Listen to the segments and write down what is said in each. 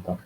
Tá.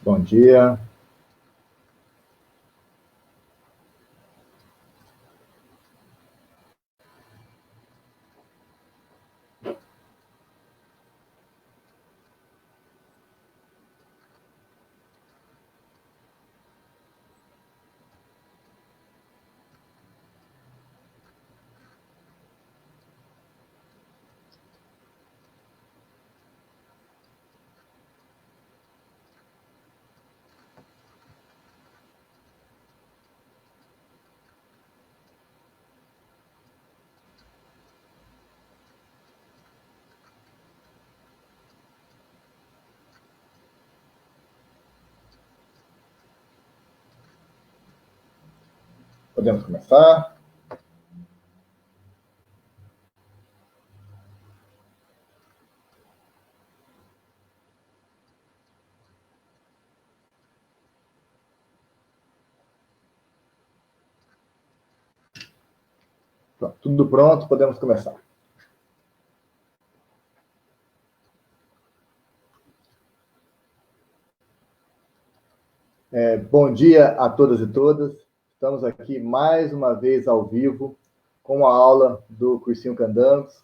Bom dia. Podemos começar? Pronto, tudo pronto, podemos começar. Bom dia a todas e todas. Estamos aqui mais uma vez ao vivo com a aula do Cursinho Candangos.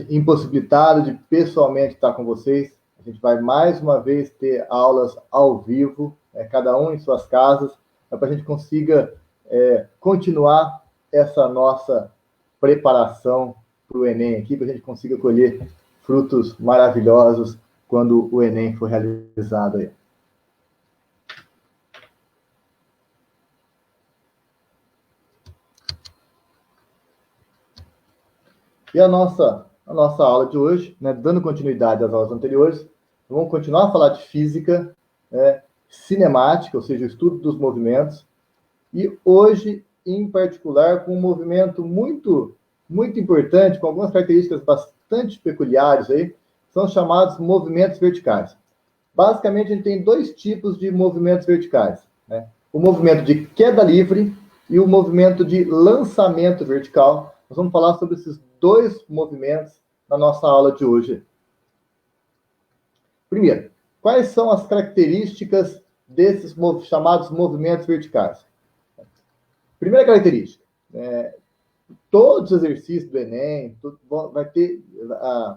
Impossibilitado de pessoalmente estar com vocês, a gente vai mais uma vez ter aulas ao vivo, cada um em suas casas, para que a gente consiga continuar essa nossa preparação para o Enem aqui, para a gente consiga colher frutos maravilhosos quando o Enem for realizado aí. E a nossa aula de hoje, né, dando continuidade às aulas anteriores, vamos continuar a falar de física, cinemática, ou seja, o estudo dos movimentos, e hoje, em particular, com um movimento muito, muito importante, com algumas características bastante peculiares aí, são chamados movimentos verticais. Basicamente, a gente tem dois tipos de movimentos verticais, né? O movimento de queda livre e o movimento de lançamento vertical. Nós vamos falar sobre esses dois movimentos na nossa aula de hoje. Primeiro, quais são as características desses chamados movimentos verticais? Primeira característica, todos os exercícios do Enem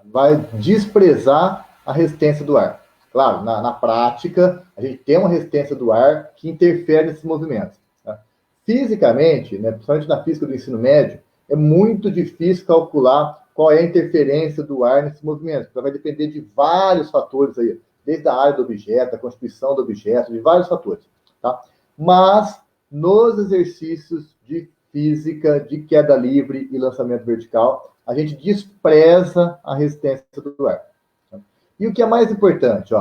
vai desprezar a resistência do ar. Claro, na prática, a gente tem uma resistência do ar que interfere nesses movimentos. Tá? Fisicamente, né, principalmente na física do ensino médio, é muito difícil calcular qual é a interferência do ar nesses movimentos, porque vai depender de vários fatores aí, desde a área do objeto, a constituição do objeto, de vários fatores. Tá? Mas, nos exercícios de física, de queda livre e lançamento vertical, a gente despreza a resistência do ar. Tá? E o que é mais importante,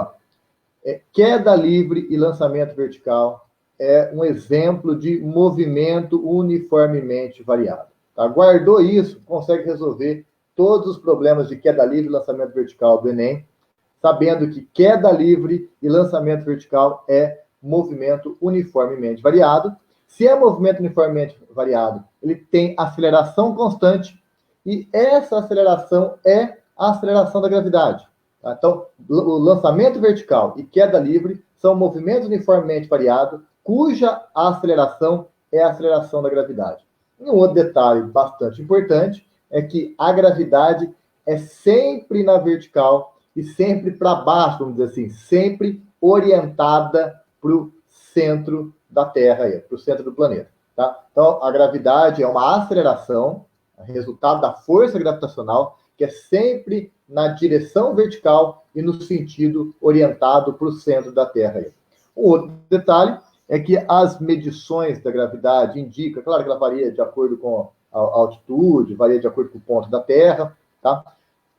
queda livre e lançamento vertical é um exemplo de movimento uniformemente variado. Tá? Guardou isso, consegue resolver todos os problemas de queda livre e lançamento vertical do Enem, sabendo que queda livre e lançamento vertical é movimento uniformemente variado. Se é movimento uniformemente variado, ele tem aceleração constante, e essa aceleração é a aceleração da gravidade. Tá? Então, o lançamento vertical e queda livre são movimentos uniformemente variados, cuja aceleração é a aceleração da gravidade. E um outro detalhe bastante importante é que a gravidade é sempre na vertical e sempre para baixo, vamos dizer assim, sempre orientada para o centro da Terra, para o centro do planeta. Tá? Então, a gravidade é uma aceleração, resultado da força gravitacional, que é sempre na direção vertical e no sentido orientado para o centro da Terra. Um outro detalhe é que as medições da gravidade indicam, claro que ela varia de acordo com a altitude, varia de acordo com o ponto da Terra, tá?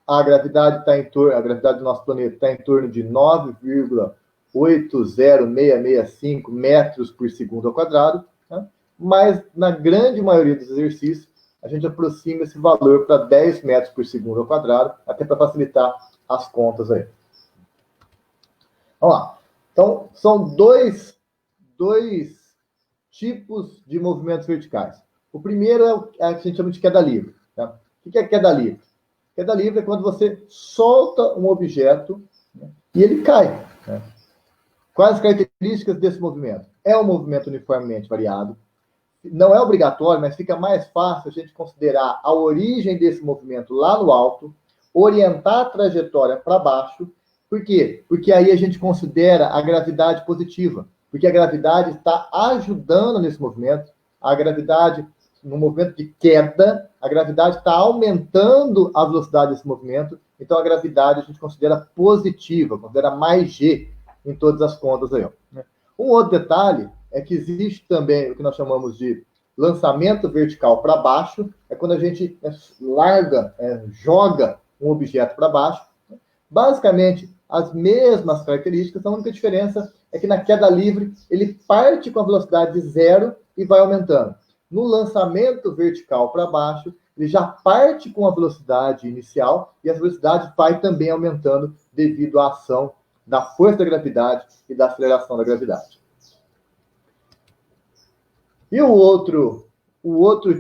A gravidade do nosso planeta está em torno de 9,80665 metros por segundo ao quadrado, tá? Mas na grande maioria dos exercícios, a gente aproxima esse valor para 10 metros por segundo ao quadrado, até para facilitar as contas aí. Vamos lá. Então, são dois tipos de movimentos verticais. O primeiro é o que a gente chama de queda livre. Tá? O que é queda livre? Queda livre é quando você solta um objeto, né, e ele cai. Né? Quais as características desse movimento? É um movimento uniformemente variado. Não é obrigatório, mas fica mais fácil a gente considerar a origem desse movimento lá no alto, orientar a trajetória para baixo. Por quê? Porque aí a gente considera a gravidade positiva. Porque a gravidade está ajudando nesse movimento. A gravidade, no movimento de queda, a gravidade está aumentando a velocidade desse movimento. Então, a gravidade a gente considera positiva, considera mais G em todas as contas aí. Um outro detalhe é que existe também o que nós chamamos de lançamento vertical para baixo. É quando a gente joga um objeto para baixo. Basicamente, as mesmas características, a única diferença é que na queda livre ele parte com a velocidade zero e vai aumentando. No lançamento vertical para baixo, ele já parte com a velocidade inicial e a velocidade vai também aumentando devido à ação da força da gravidade e da aceleração da gravidade. E o outro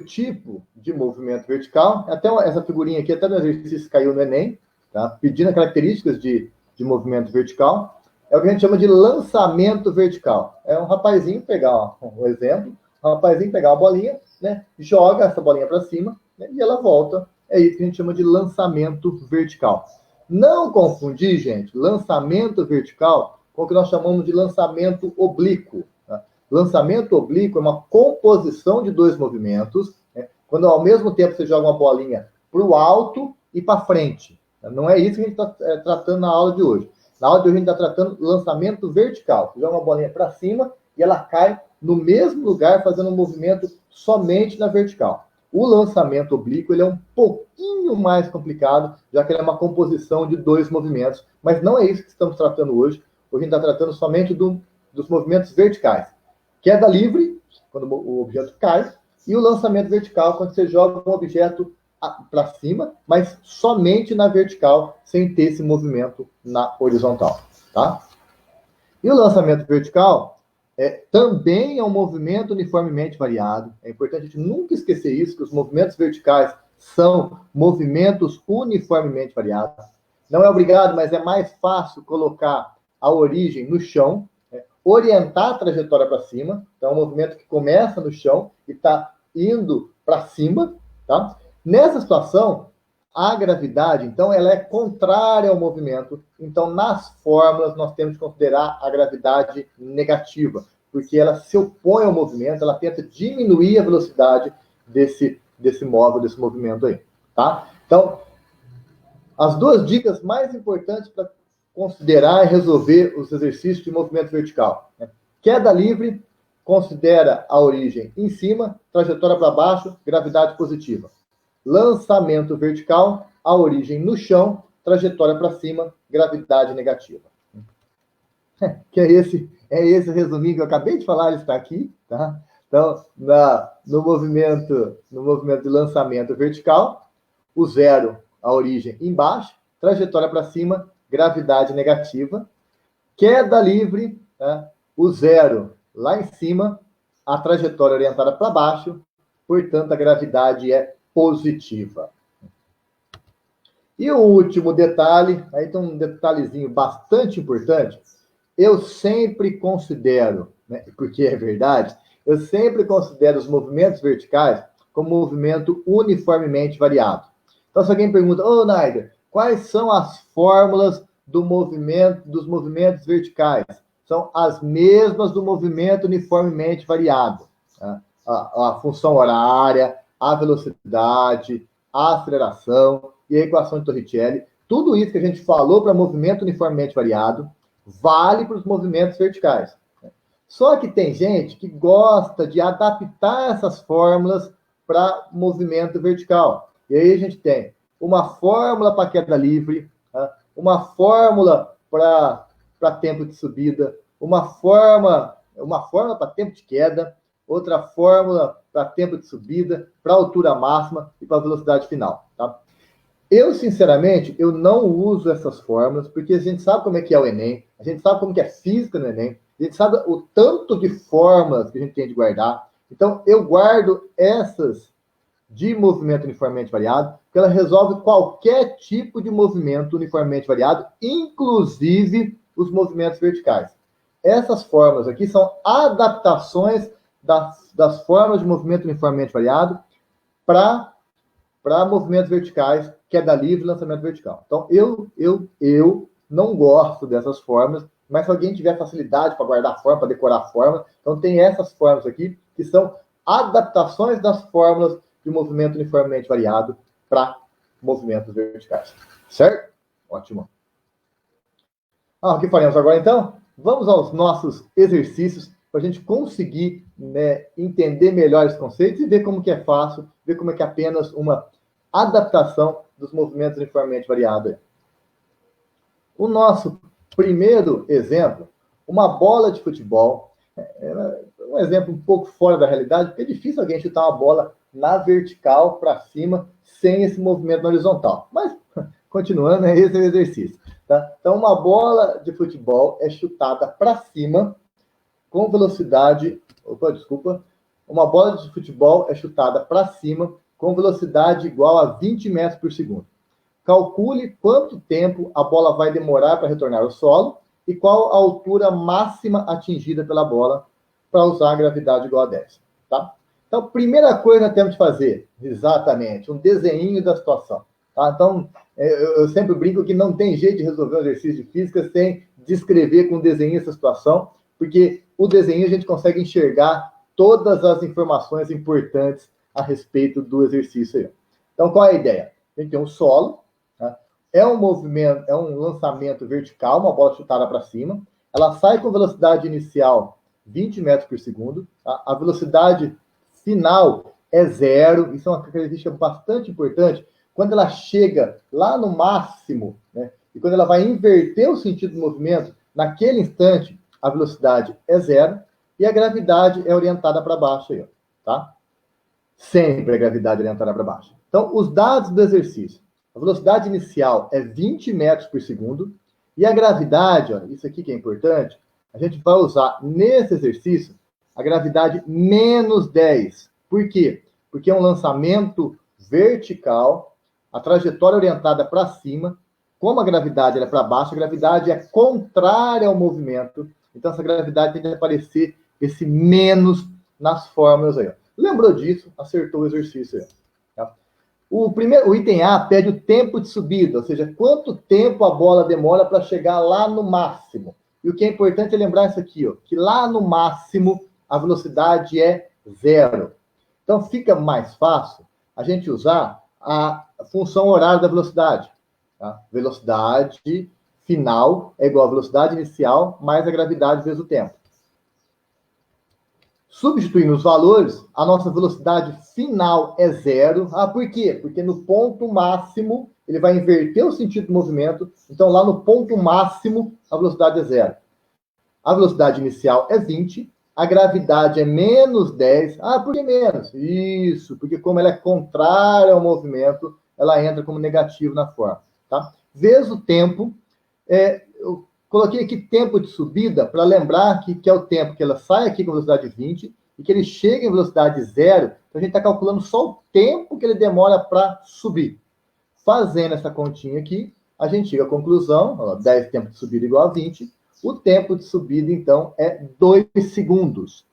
tipo de movimento vertical, até essa figurinha aqui, até no exercício caiu no Enem, tá? Pedindo características de movimento vertical, é o que a gente chama de lançamento vertical. É um rapazinho pegar um exemplo, um rapazinho pegar uma bolinha, né, joga essa bolinha para cima, né, e ela volta. É isso que a gente chama de lançamento vertical. Não confundir, gente, lançamento vertical com o que nós chamamos de lançamento oblíquo. Tá? Lançamento oblíquo é uma composição de dois movimentos, né, quando ao mesmo tempo você joga uma bolinha para o alto e para frente. Não é isso que a gente está tratando na aula de hoje. Na aula de hoje a gente está tratando lançamento vertical. Você joga uma bolinha para cima e ela cai no mesmo lugar, fazendo um movimento somente na vertical. O lançamento oblíquo ele é um pouquinho mais complicado, já que ele é uma composição de 2 movimentos, mas não é isso que estamos tratando hoje. Hoje a gente está tratando somente dos movimentos verticais. Queda livre, quando o objeto cai, e o lançamento vertical, quando você joga um objeto para cima, mas somente na vertical, sem ter esse movimento na horizontal. Tá? E o lançamento vertical também é um movimento uniformemente variado. É importante a gente nunca esquecer isso, que os movimentos verticais são movimentos uniformemente variados. Não é obrigado, mas é mais fácil colocar a origem no chão, orientar a trajetória para cima. Então, é um movimento que começa no chão e está indo para cima. Tá? Nessa situação, a gravidade, então, ela é contrária ao movimento. Então, nas fórmulas, nós temos que considerar a gravidade negativa, porque ela se opõe ao movimento, ela tenta diminuir a velocidade desse móvel, desse movimento aí. Tá? Então, as 2 dicas mais importantes para considerar e resolver os exercícios de movimento vertical. Queda livre, considera a origem em cima, trajetória para baixo, gravidade positiva. Lançamento vertical, a origem no chão, trajetória para cima, gravidade negativa. Que é esse resuminho que eu acabei de falar, ele está aqui, tá? Então, no movimento de lançamento vertical, o 0, a origem embaixo, trajetória para cima, gravidade negativa. Queda livre, tá? O 0 lá em cima, a trajetória orientada para baixo, portanto, a gravidade é positiva. E o último detalhe, aí tem um detalhezinho bastante importante, eu sempre considero, né, porque é verdade, eu sempre considero os movimentos verticais como movimento uniformemente variado. Então, se alguém pergunta, Naider, quais são as fórmulas dos movimentos verticais? São as mesmas do movimento uniformemente variado. Tá? A função horária, a velocidade, a aceleração e a equação de Torricelli. Tudo isso que a gente falou para movimento uniformemente variado vale para os movimentos verticais. Só que tem gente que gosta de adaptar essas fórmulas para movimento vertical. E aí a gente tem uma fórmula para queda livre, uma fórmula para tempo de subida, uma fórmula para tempo de queda, outra fórmula para tempo de subida, para altura máxima e para velocidade final. Tá? Eu, sinceramente, eu não uso essas fórmulas, porque a gente sabe como é que é o Enem, a gente sabe como que é física no Enem, a gente sabe o tanto de fórmulas que a gente tem de guardar. Então, eu guardo essas de movimento uniformemente variado, porque ela resolve qualquer tipo de movimento uniformemente variado, inclusive os movimentos verticais. Essas fórmulas aqui são adaptações das fórmulas de movimento uniformemente variado para movimentos verticais, queda livre e lançamento vertical. Então, eu não gosto dessas fórmulas, mas se alguém tiver facilidade para guardar a fórmula, para decorar a fórmula, então tem essas fórmulas aqui, que são adaptações das fórmulas de movimento uniformemente variado para movimentos verticais. Certo? Ótimo. O que faremos agora, então? Vamos aos nossos exercícios para a gente conseguir, né, entender melhor os conceitos e ver como que é fácil, ver como é que é apenas uma adaptação dos movimentos uniformemente variados. O nosso primeiro exemplo, uma bola de futebol, é um exemplo um pouco fora da realidade, porque é difícil alguém chutar uma bola na vertical para cima sem esse movimento na horizontal. Mas, continuando, esse é o exercício. Tá? Então, uma bola de futebol é chutada para cima com velocidade... Uma bola de futebol é chutada para cima com velocidade igual a 20 metros por segundo. Calcule quanto tempo a bola vai demorar para retornar ao solo e qual a altura máxima atingida pela bola para usar a gravidade igual a 10. Tá? Então, primeira coisa que nós temos de fazer, exatamente, um desenho da situação. Tá? Então, eu sempre brinco que não tem jeito de resolver um exercício de física sem descrever com desenho essa situação, porque o desenho a gente consegue enxergar todas as informações importantes a respeito do exercício aí. Então, qual é a ideia? A gente tem um solo, tá? É um movimento, é um lançamento vertical, uma bola chutada para cima. Ela sai com velocidade inicial 20 metros por segundo. Tá? A velocidade final é zero. Isso é uma característica bastante importante. Quando ela chega lá no máximo, né, e quando ela vai inverter o sentido do movimento, naquele instante, a velocidade é zero e a gravidade é orientada para baixo aí, tá? Sempre a gravidade é orientada para baixo. Então, os dados do exercício. A velocidade inicial é 20 metros por segundo e a gravidade, ó, isso aqui que é importante, a gente vai usar nesse exercício a gravidade menos 10. Por quê? Porque é um lançamento vertical, a trajetória orientada para cima. Como a gravidade é para baixo, a gravidade é contrária ao movimento. Então, essa gravidade tem que aparecer esse menos nas fórmulas aí. Ó. Lembrou disso? Acertou o exercício aí. Tá? O item A pede o tempo de subida, ou seja, quanto tempo a bola demora para chegar lá no máximo. E o que é importante é lembrar isso aqui, ó, que lá no máximo a velocidade é zero. Então, fica mais fácil a gente usar a função horária da velocidade. Tá? Velocidade final é igual a velocidade inicial mais a gravidade vezes o tempo. Substituindo os valores, a nossa velocidade final é zero. Ah, por quê? Porque no ponto máximo, ele vai inverter o sentido do movimento. Então, lá no ponto máximo, a velocidade é zero. A velocidade inicial é 20. A gravidade é menos 10. Ah, por que menos? Isso, porque como ela é contrária ao movimento, ela entra como negativo na forma. Tá? Vezes o tempo, eu coloquei aqui tempo de subida para lembrar que é o tempo que ela sai aqui com velocidade 20 e que ele chega em velocidade zero. Então a gente está calculando só o tempo que ele demora para subir. Fazendo essa continha aqui, a gente chega à conclusão, ó, 10 tempo de subida igual a 20. O tempo de subida, então, é 2 segundos.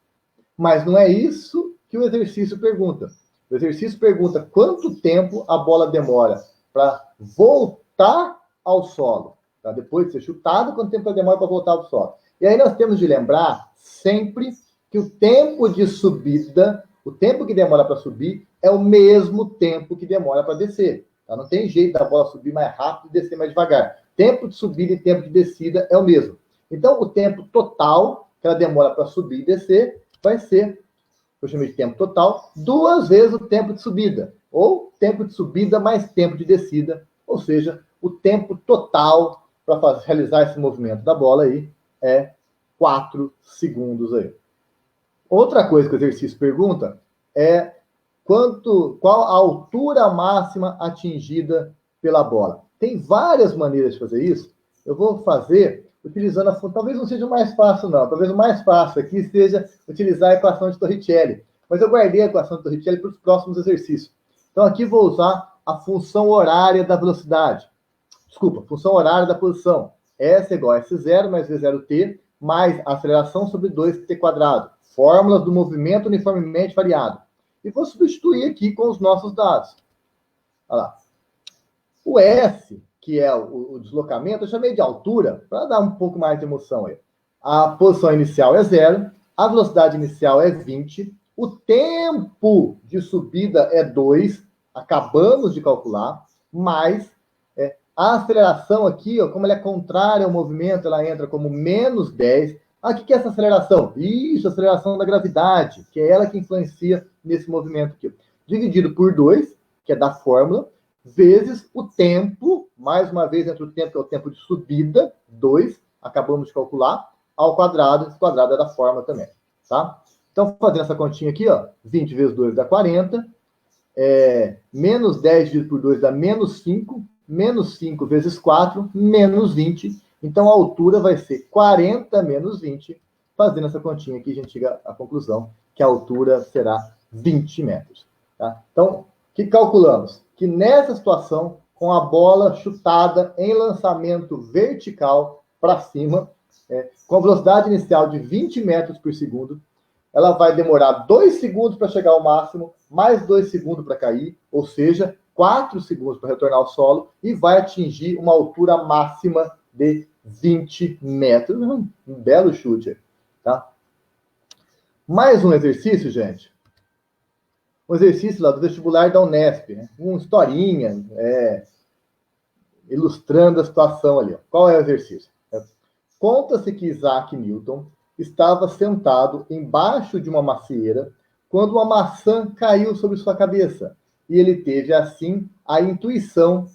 Mas não é isso que o exercício pergunta. O exercício pergunta quanto tempo a bola demora para voltar ao solo. Tá? Depois de ser chutado, quanto tempo ela demora para voltar ao solo. E aí nós temos de lembrar sempre que o tempo de subida, o tempo que demora para subir, é o mesmo tempo que demora para descer. Tá? Não tem jeito da bola subir mais rápido e descer mais devagar. Tempo de subida e tempo de descida é o mesmo. Então, o tempo total que ela demora para subir e descer vai ser, eu chamei de tempo total, 2 vezes o tempo de subida. Ou tempo de subida mais tempo de descida. Ou seja, o tempo total para realizar esse movimento da bola aí é 4 segundos aí. Outra coisa que o exercício pergunta é qual a altura máxima atingida pela bola. Tem várias maneiras de fazer isso. Eu vou fazer utilizando a função, talvez não seja o mais fácil não, talvez o mais fácil aqui seja utilizar a equação de Torricelli, mas eu guardei a equação de Torricelli para os próximos exercícios. Então aqui vou usar a função horária da velocidade. Desculpa, função horária da posição. S é igual a S0 mais V0t, mais a aceleração sobre 2t quadrado. Fórmulas do movimento uniformemente variado. E vou substituir aqui com os nossos dados. Olha lá. O S, que é o deslocamento, eu chamei de altura, para dar um pouco mais de emoção aí. A posição inicial é 0, a velocidade inicial é 20, o tempo de subida é 2, acabamos de calcular, mais a aceleração aqui, ó, como ela é contrária ao movimento, ela entra como menos 10. O que é essa aceleração? Isso, a aceleração da gravidade, que é ela que influencia nesse movimento aqui. Dividido por 2, que é da fórmula, vezes o tempo, mais uma vez entre o tempo, que é o tempo de subida, 2, acabamos de calcular, ao quadrado, esse quadrado é da fórmula também, tá? Então, fazendo essa continha aqui, ó, 20 vezes 2 dá 40, menos 10 dividido por 2 dá menos 5, menos 5 vezes 4, menos 20, então a altura vai ser 40 menos 20, fazendo essa continha aqui, a gente chega à conclusão que a altura será 20 metros, tá? Então, o que calculamos? Que nessa situação, com a bola chutada em lançamento vertical para cima, com a velocidade inicial de 20 metros por segundo, ela vai demorar 2 segundos para chegar ao máximo, mais 2 segundos para cair, ou seja, 4 segundos para retornar ao solo, e vai atingir uma altura máxima de 20 metros. Um belo chute, tá? Mais um exercício, gente. um exercício lá do vestibular da Unesp, né? Uma historinha, ilustrando a situação ali. Ó. Qual é o exercício? Conta-se que Isaac Newton estava sentado embaixo de uma macieira quando uma maçã caiu sobre sua cabeça, e ele teve, assim, a intuição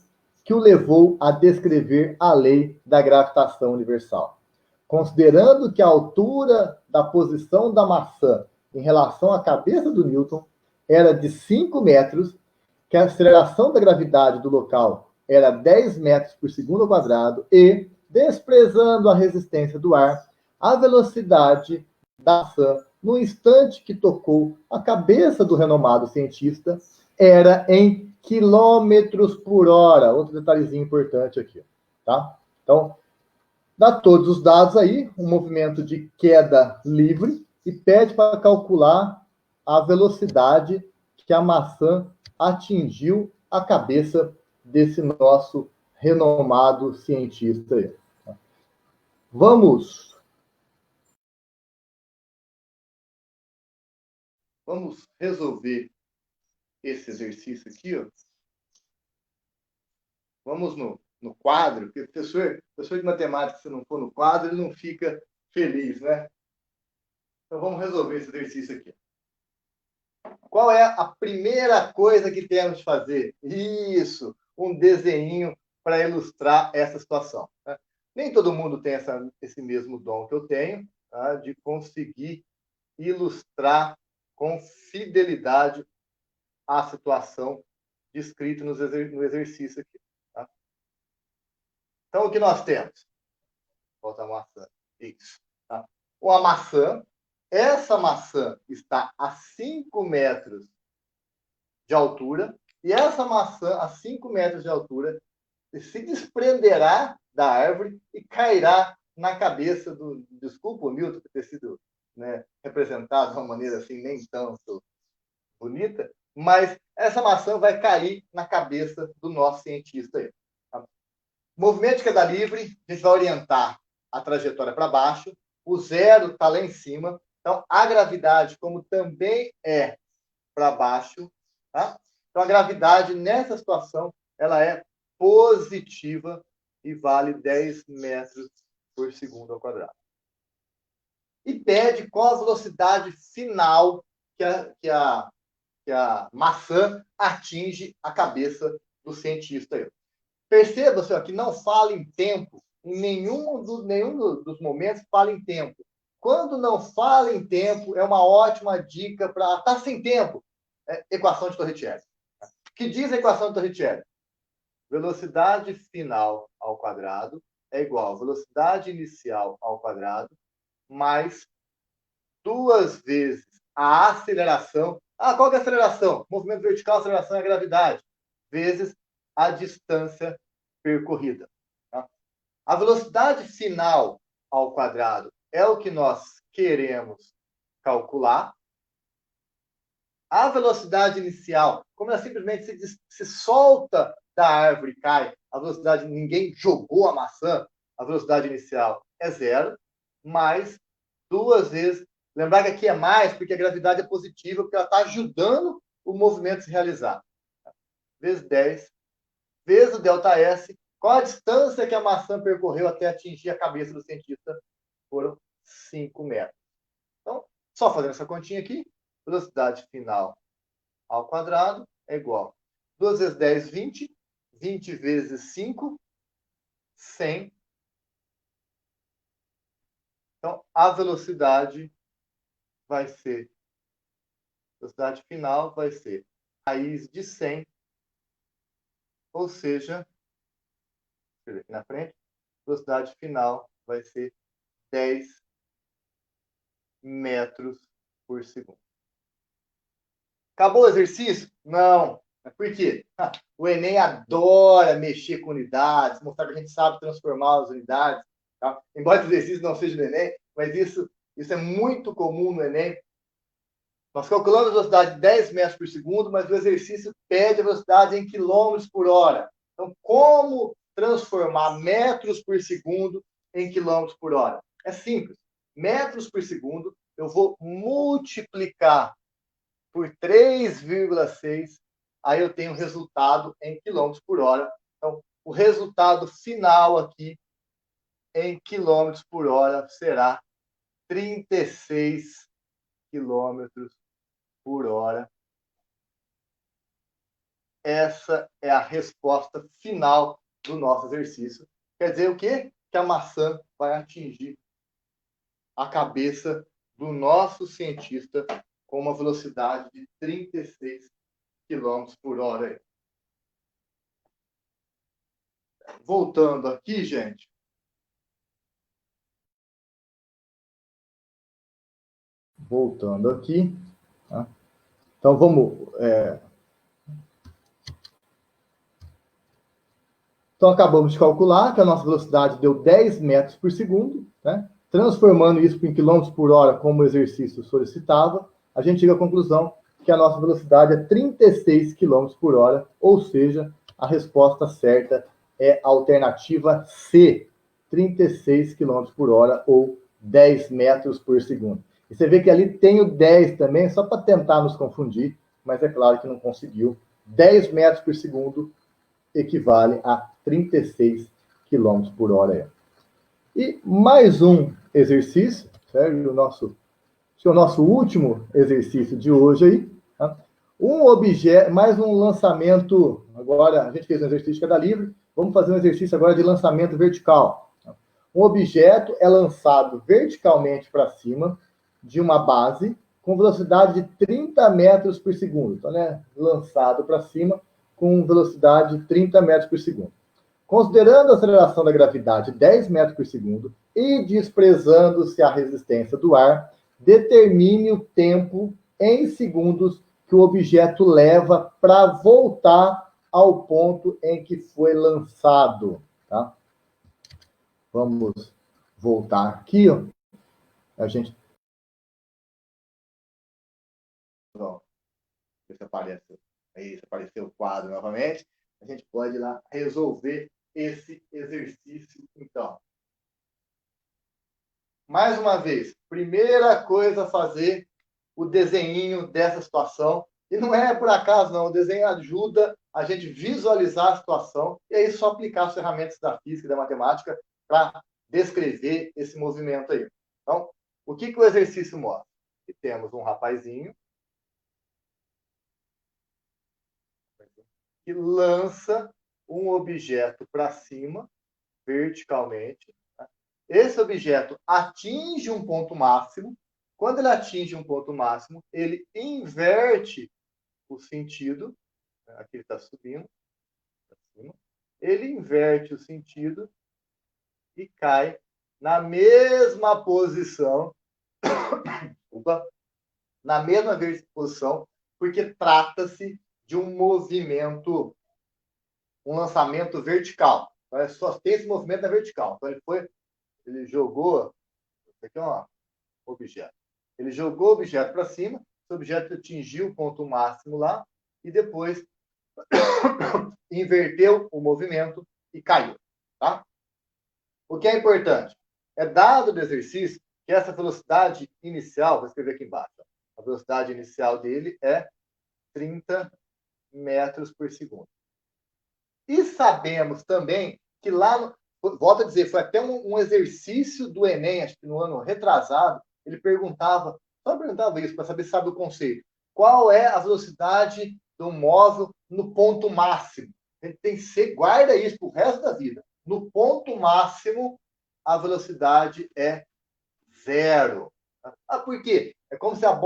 que o levou a descrever a lei da gravitação universal. Considerando que a altura da posição da maçã em relação à cabeça do Newton era de 5 metros, que a aceleração da gravidade do local era 10 metros por segundo ao quadrado e, desprezando a resistência do ar, a velocidade da maçã, no instante que tocou a cabeça do renomado cientista, era em quilômetros por hora. Outro detalhezinho importante aqui, tá? Então, dá todos os dados aí, um movimento de queda livre, e pede para calcular a velocidade que a maçã atingiu a cabeça desse nosso renomado cientista aí. Vamos resolver esse exercício aqui, ó. Vamos no quadro, porque o professor de matemática, se não for no quadro, ele não fica feliz, né? Então vamos resolver esse exercício aqui. Qual é a primeira coisa que temos de fazer? Isso, um desenho para ilustrar essa situação. Né? Nem todo mundo tem esse mesmo dom que eu tenho, tá? De conseguir ilustrar com fidelidade a situação descrita no exercício aqui. Tá? Então, o que nós temos? Volta a maçã. Isso. Tá? Uma maçã. Essa maçã está a 5 metros de altura, e essa maçã, a 5 metros de altura, se desprenderá da árvore e cairá na cabeça do... Desculpa o Newton por ter sido, né, representado de uma maneira assim, nem tanto bonita, mas essa maçã vai cair na cabeça do nosso cientista aí. Tá? Movimento de queda livre, a gente vai orientar a trajetória para baixo, o zero está lá em cima, então a gravidade, como também é para baixo, tá? Então a gravidade nessa situação ela é positiva e vale 10 metros por segundo ao quadrado. E pede qual a velocidade final que a maçã atinge a cabeça do cientista aí. Perceba, senhor, que não fala em tempo, em nenhum dos momentos fala em tempo. Quando não fala em tempo, é uma ótima dica para estar sem tempo. Equação de Torricelli. O que diz a equação de Torricelli? Velocidade final ao quadrado é igual a velocidade inicial ao quadrado mais 2 vezes a aceleração. Qual que é a aceleração? Movimento vertical, aceleração é a gravidade. Vezes a distância percorrida. Tá? A velocidade final ao quadrado é o que nós queremos calcular. A velocidade inicial, como ela simplesmente se solta da árvore e cai, a velocidade, ninguém jogou a maçã, a velocidade inicial é 0, mais 2 vezes. Lembrar que aqui é mais, porque a gravidade é positiva, porque ela está ajudando o movimento a se realizar. Vezes 10, vezes o ΔS. Qual a distância que a maçã percorreu até atingir a cabeça do cientista? Foram 5 metros. Então, só fazendo essa continha aqui, velocidade final ao quadrado é igual a 2 vezes 10, 20. 20 vezes 5, 100. Então, a velocidade vai ser, velocidade final vai ser raiz de 100, ou seja, aqui na frente, velocidade final vai ser 10 metros por segundo. Acabou o exercício? Não. Por quê? O Enem adora mexer com unidades, mostrar que a gente sabe transformar as unidades. Tá? Embora o exercício não seja do Enem, mas isso é muito comum no Enem. Nós calculamos a velocidade de 10 metros por segundo, mas o exercício pede a velocidade em quilômetros por hora. Então, como transformar metros por segundo em quilômetros por hora? É simples. Metros por segundo, eu vou multiplicar por 3,6, aí eu tenho o resultado em quilômetros por hora. Então, o resultado final aqui em quilômetros por hora será 36 quilômetros por hora. Essa é a resposta final do nosso exercício. Quer dizer o quê? Que a maçã vai atingir a cabeça do nosso cientista com uma velocidade de 36 quilômetros por hora. Voltando aqui, gente. Voltando aqui. Tá? Então, vamos... Então, acabamos de calcular que a nossa velocidade deu 10 metros por segundo, né? Transformando isso em quilômetros por hora, como o exercício solicitava, a gente chega à conclusão que a nossa velocidade é 36 quilômetros por hora, ou seja, a resposta certa é a alternativa C, 36 quilômetros por hora, ou 10 metros por segundo. E você vê que ali tem o 10 também, só para tentar nos confundir, mas é claro que não conseguiu. 10 metros por segundo equivale a 36 km por hora. E mais um exercício, certo? O nosso último exercício de hoje aí. Tá? Um objeto, mais um lançamento. Agora, a gente fez um exercício de queda livre, vamos fazer um exercício agora de lançamento vertical. Um objeto é lançado verticalmente para cima de uma base com velocidade de 30 metros por segundo. Então, né, lançado para cima com velocidade de 30 metros por segundo. Considerando a aceleração da gravidade 10 metros por segundo e desprezando-se a resistência do ar, determine o tempo em segundos que o objeto leva para voltar ao ponto em que foi lançado. Tá? Vamos voltar aqui. Ó. A gente. Pronto. Se apareceu. Aí, apareceu o quadro novamente. A gente pode ir lá resolver esse exercício, então. Mais uma vez, primeira coisa a fazer, o desenho dessa situação. E não é por acaso, não. O desenho ajuda a gente visualizar a situação e aí só aplicar as ferramentas da física e da matemática para descrever esse movimento aí. Então, o que o exercício mostra? Que temos um rapazinho que lança um objeto para cima, verticalmente. Tá? Esse objeto atinge um ponto máximo. Quando ele atinge um ponto máximo, ele inverte o sentido. Aqui ele está subindo. Ele inverte o sentido e cai na mesma posição. Na mesma posição, porque trata-se de um movimento, um lançamento vertical. Então, só tem esse movimento na vertical. Então, ele jogou, isso aqui é um objeto. Ele jogou o objeto para cima, esse objeto atingiu o ponto máximo lá, e depois inverteu o movimento e caiu. Tá? O que é importante? É dado do exercício que essa velocidade inicial, vou escrever aqui embaixo, a velocidade inicial dele é 30 metros por segundo. E sabemos também que lá, volto a dizer, foi até um exercício do Enem, acho que no ano retrasado, ele perguntava, só perguntava isso para saber se sabe o conceito. Qual é a velocidade do móvel no ponto máximo? Ele tem que ser, guarda isso para o resto da vida. No ponto máximo, a velocidade é zero. Ah, por quê? É como se o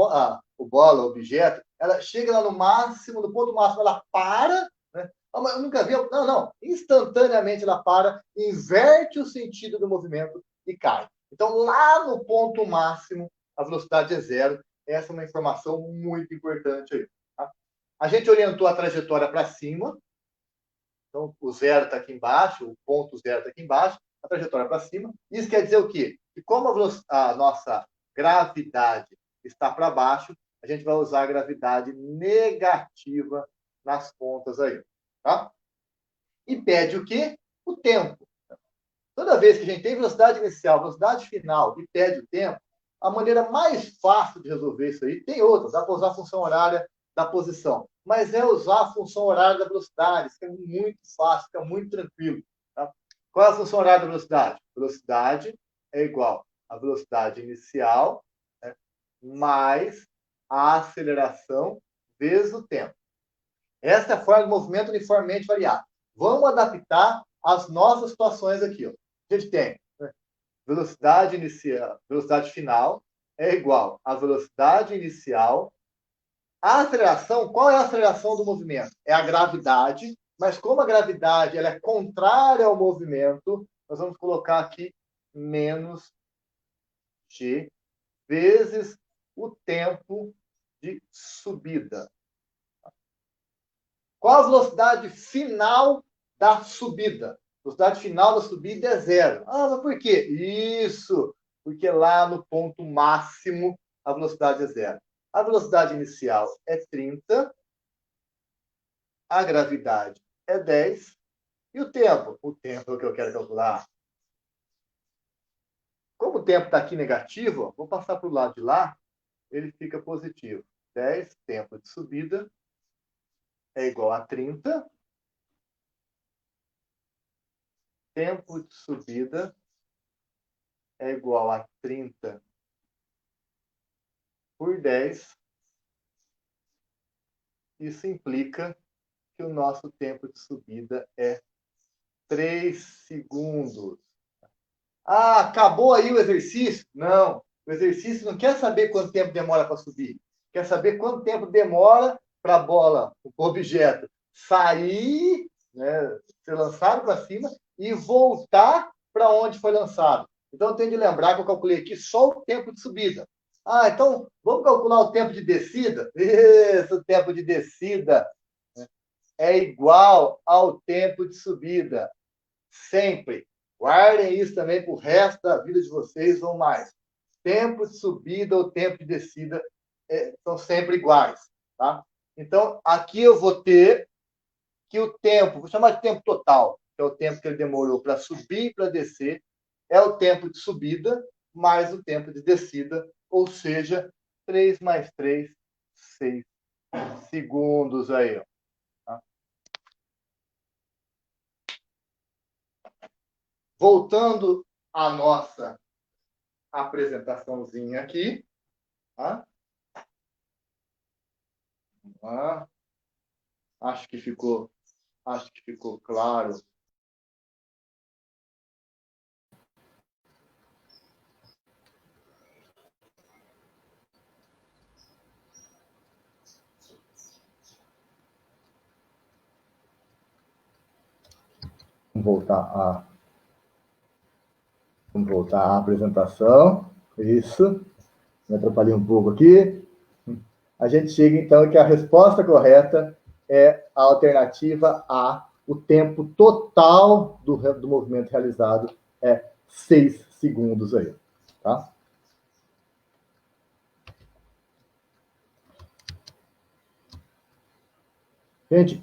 bola, o objeto, ela chega lá no máximo, no ponto máximo, ela para, né? Eu nunca vi. Não. Instantaneamente ela para, inverte o sentido do movimento e cai. Então, lá no ponto máximo, a velocidade é zero. Essa é uma informação muito importante aí. Tá? A gente orientou a trajetória para cima. Então, o zero está aqui embaixo, o ponto zero está aqui embaixo, a trajetória para cima. Isso quer dizer o quê? Que como a nossa gravidade está para baixo, a gente vai usar a gravidade negativa nas pontas aí. Tá? E pede o quê? O tempo. Toda vez que a gente tem velocidade inicial, velocidade final e pede o tempo, a maneira mais fácil de resolver isso aí, tem outras, dá para usar a função horária da posição, mas é usar a função horária da velocidade, fica muito fácil, fica muito tranquilo. Tá? Qual é a função horária da velocidade? Velocidade é igual a velocidade inicial, né, mais a aceleração vezes o tempo. Essa é a forma de movimento uniformemente variável. Vamos adaptar as nossas situações aqui. Ó. A gente tem, né, velocidade inicial, velocidade final é igual a velocidade inicial. A aceleração, qual é a aceleração do movimento? É a gravidade, mas como a gravidade ela é contrária ao movimento, nós vamos colocar aqui menos g vezes o tempo de subida. Qual a velocidade final da subida? A velocidade final da subida é 0. Ah, mas por quê? Isso, porque lá no ponto máximo a velocidade é 0. A velocidade inicial é 30, a gravidade é 10, e o tempo? O tempo é o que eu quero calcular. Como o tempo está aqui negativo, vou passar para o lado de lá, ele fica positivo. 10, tempo de subida, é igual a 30. Tempo de subida é igual a 30 por 10. Isso implica que o nosso tempo de subida é 3 segundos. Ah, acabou aí o exercício? Não. O exercício não quer saber quanto tempo demora para subir. Quer saber quanto tempo demora para a bola, o objeto, sair, né, ser lançado para cima e voltar para onde foi lançado. Então, eu tenho de lembrar que eu calculei aqui só o tempo de subida. Ah, então, vamos calcular o tempo de descida? Isso, o tempo de descida é igual ao tempo de subida. Sempre. Guardem isso também para o resto da vida de vocês ou mais. Tempo de subida ou tempo de descida são sempre iguais. Tá? Então, aqui eu vou ter que o tempo, vou chamar de tempo total, que é o tempo que ele demorou para subir e para descer, é o tempo de subida mais o tempo de descida, ou seja, 3 mais 3, 6 segundos aí. Ó. Tá? Voltando à nossa apresentaçãozinha aqui. Tá? Vamos lá. Acho que ficou claro. Vamos voltar à apresentação. Isso. Me atrapalhei um pouco aqui. A gente chega, então, que a resposta correta é a alternativa A. O tempo total do movimento realizado é 6 segundos aí. Tá? Gente,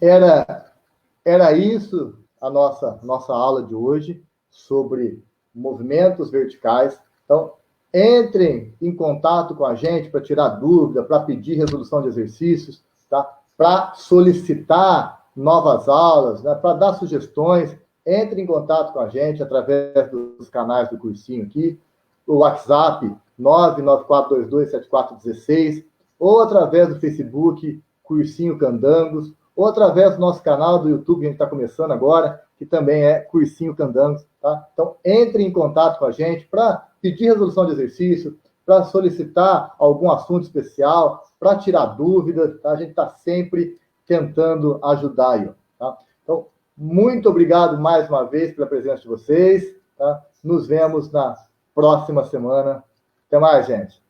era isso a nossa aula de hoje sobre movimentos verticais. Então, entrem em contato com a gente para tirar dúvida, para pedir resolução de exercícios, tá? Para solicitar novas aulas, né? Para dar sugestões. Entre em contato com a gente através dos canais do cursinho aqui, o WhatsApp 994227416, ou através do Facebook Cursinho Candangos, ou através do nosso canal do YouTube, que a gente está começando agora, que também é Cursinho Candangos. Tá? Então, entre em contato com a gente para pedir resolução de exercício, para solicitar algum assunto especial, para tirar dúvidas. Tá? A gente está sempre tentando ajudar aí. Tá? Então, muito obrigado mais uma vez pela presença de vocês. Tá? Nos vemos na próxima semana. Até mais, gente.